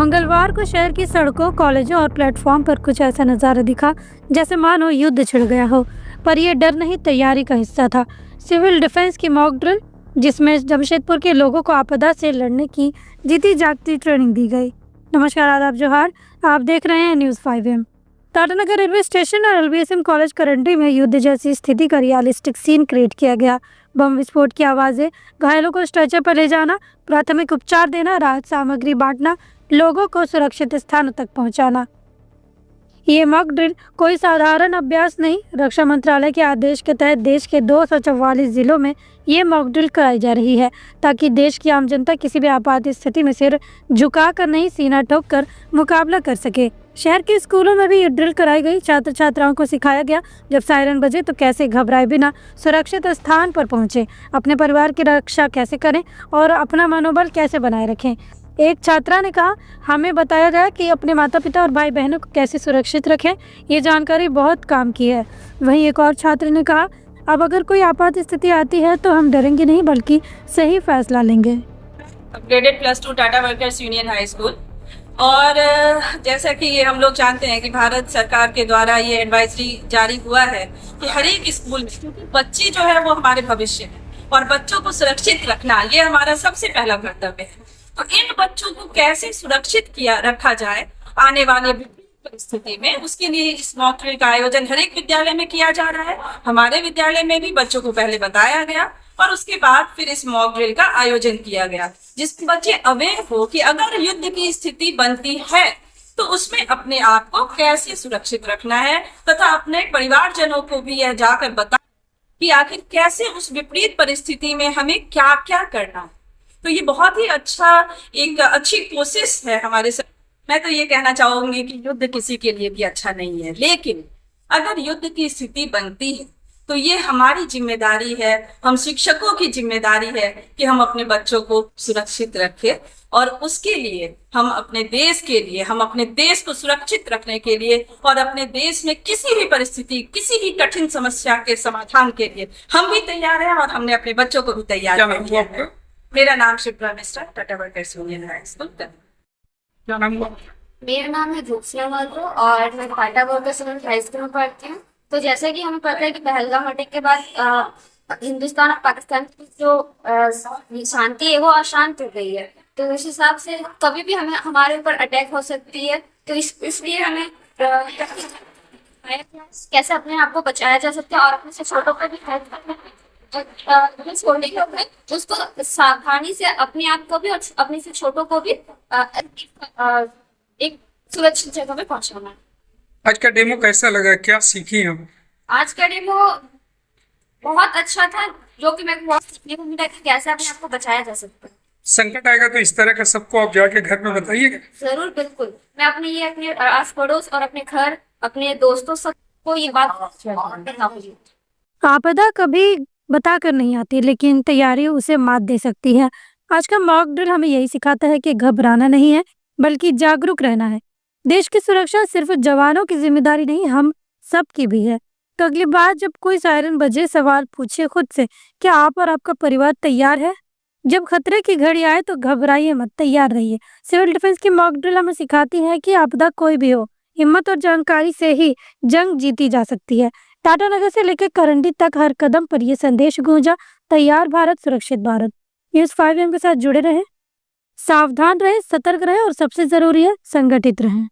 मंगलवार को शहर की सड़कों, कॉलेजों और प्लेटफॉर्म पर कुछ ऐसा नजारा दिखा जैसे मानो युद्ध छिड़ गया हो। पर यह डर नहीं, तैयारी का हिस्सा था। सिविल डिफेंस की मॉक ड्रिल, जिसमें जमशेदपुर के लोगों को आपदा से लड़ने की जीती जागती ट्रेनिंग दी गई। नमस्कार, आदाब, जोहार। आप देख रहे हैं news 5M। Tatanagar railway station और LBSM कॉलेज करंडी में युद्ध जैसी स्थिति का रियलिस्टिक सीन क्रिएट किया गया। बम विस्फोट की आवाज़ें, घायलों को स्ट्रेचर पर ले जाना, प्राथमिक उपचार देना, राहत सामग्री बांटना, लोगों को सुरक्षित स्थानों तक पहुंचाना। ये मॉक ड्रिल कोई साधारण अभ्यास नहीं। रक्षा मंत्रालय के आदेश के तहत देश के 244 जिलों में ये मॉक ड्रिल कराई जा रही है, ताकि देश की आम जनता किसी भी आपात स्थिति में सिर झुकाकर नहीं, सीना ठोक कर मुकाबला कर सके। शहर के स्कूलों में भी ये ड्रिल कराई गई। छात्र छात्राओं को सिखाया गया, जब सायरन बजे तो कैसे घबराए बिना सुरक्षित स्थान पर पहुंचे, अपने परिवार की रक्षा कैसे करें और अपना मनोबल कैसे बनाए रखें। एक छात्रा ने कहा, हमें बताया गया कि अपने माता पिता और भाई बहनों को कैसे सुरक्षित रखें। ये जानकारी बहुत काम की है। वहीं एक और छात्र ने कहा, अब अगर कोई आपात स्थिति आती है तो हम डरेंगे नहीं, बल्कि सही फैसला लेंगे। Upgraded +2 Tata workers union high school. और जैसा कि ये हम लोग जानते हैं कि भारत सरकार के द्वारा ये एडवाइजरी जारी हुआ है कि हर एक स्कूल में, क्योंकि बच्चे जो है वो हमारे भविष्य है और बच्चों को सुरक्षित रखना ये हमारा सबसे पहला कर्तव्य है। तो इन बच्चों को कैसे सुरक्षित रखा जाए आने वाले परिस्थिति में, उसके लिए इस मॉक ड्रिल का आयोजन हर एक विद्यालय में किया जा रहा है। हमारे विद्यालय में भी बच्चों को पहले बताया गया और उसके बाद फिर इस मॉक ड्रिल का आयोजन किया गया, जिसमें बच्चे अवेयर हो कि अगर युद्ध की स्थिति बनती है तो उसमें अपने आप को कैसे सुरक्षित रखना है, तथा अपने परिवारजनों को भी यह जाकर बता कि आखिर कैसे उस विपरीत परिस्थिति में हमें क्या क्या करना है। तो ये बहुत ही एक अच्छी कोशिश है हमारे साथ। मैं तो ये कहना चाहूंगी कि युद्ध किसी के लिए भी अच्छा नहीं है, लेकिन अगर युद्ध की स्थिति बनती है तो ये हमारी जिम्मेदारी है, हम शिक्षकों की जिम्मेदारी है कि हम अपने बच्चों को सुरक्षित रखें। और उसके लिए हम अपने देश के लिए, हम अपने देश को सुरक्षित रखने के लिए और अपने देश में किसी भी परिस्थिति, किसी भी कठिन समस्या के समाधान के लिए हम भी तैयार हैं और हमने अपने बच्चों को भी तैयार किया है। मेरा नाम Shipra Mishra, Tata workers union high school. क्या नाम हुआ? मेरा नाम है धूपसिया माधो और मैं Tata workers union high school में पढ़ती हूँ। तो जैसे कि हमें पता है कि पहलगाम अटैक के बाद हिंदुस्तान और पाकिस्तान की जो शांति है वो अशांत हो गई है। तो इस हिसाब से कभी भी हमें हमारे ऊपर अटैक हो सकती है। तो इसलिए हमें कैसे अपने आप को बचाया जा सकता है और अपने से छोटों को भी हेल्प करना है। छोटे लोग हैं उसको सावधानी से अपने आप को भी और अपने से छोटों को भी एक सुरक्षित जगह में पहुंचाना है। आज का डेमो कैसा लगा, क्या सीखी हम? आज का डेमो बहुत अच्छा था, जो कि मेरे को बहुत सीखने को मिला कि कैसे अपने आप को बचाया जा सकता है। संकट आएगा तो इस तरह का सबको आप जाके घर में बताइएगा। जरूर, बिल्कुल। मैं अपने आस पड़ोस और अपने घर, अपने दोस्तों सबको ये बात आपदा कभी बताकर नहीं आती, लेकिन तैयारी उसे मात दे सकती है। आज का मॉक ड्रिल हमें यही सिखाता है कि घबराना नहीं है, बल्कि जागरूक रहना है। देश की सुरक्षा सिर्फ जवानों की जिम्मेदारी नहीं, हम सब की भी है। तो अगली बार जब कोई सायरन बजे, सवाल पूछिए खुद से, क्या आप और आपका परिवार तैयार है? जब खतरे की घड़ी आए तो घबराइए मत, तैयार रहिए। सिविल डिफेंस की मॉक ड्रिल हमें सिखाती है कि आपदा कोई भी हो, हिम्मत और जानकारी से ही जंग जीती जा सकती है। टाटानगर से लेकर करंडी तक हर कदम पर यह संदेश गूंजा, तैयार भारत, सुरक्षित भारत। न्यूज़ 5M के साथ जुड़े रहें, सावधान रहें, सतर्क रहें और सबसे जरूरी है, संगठित रहें।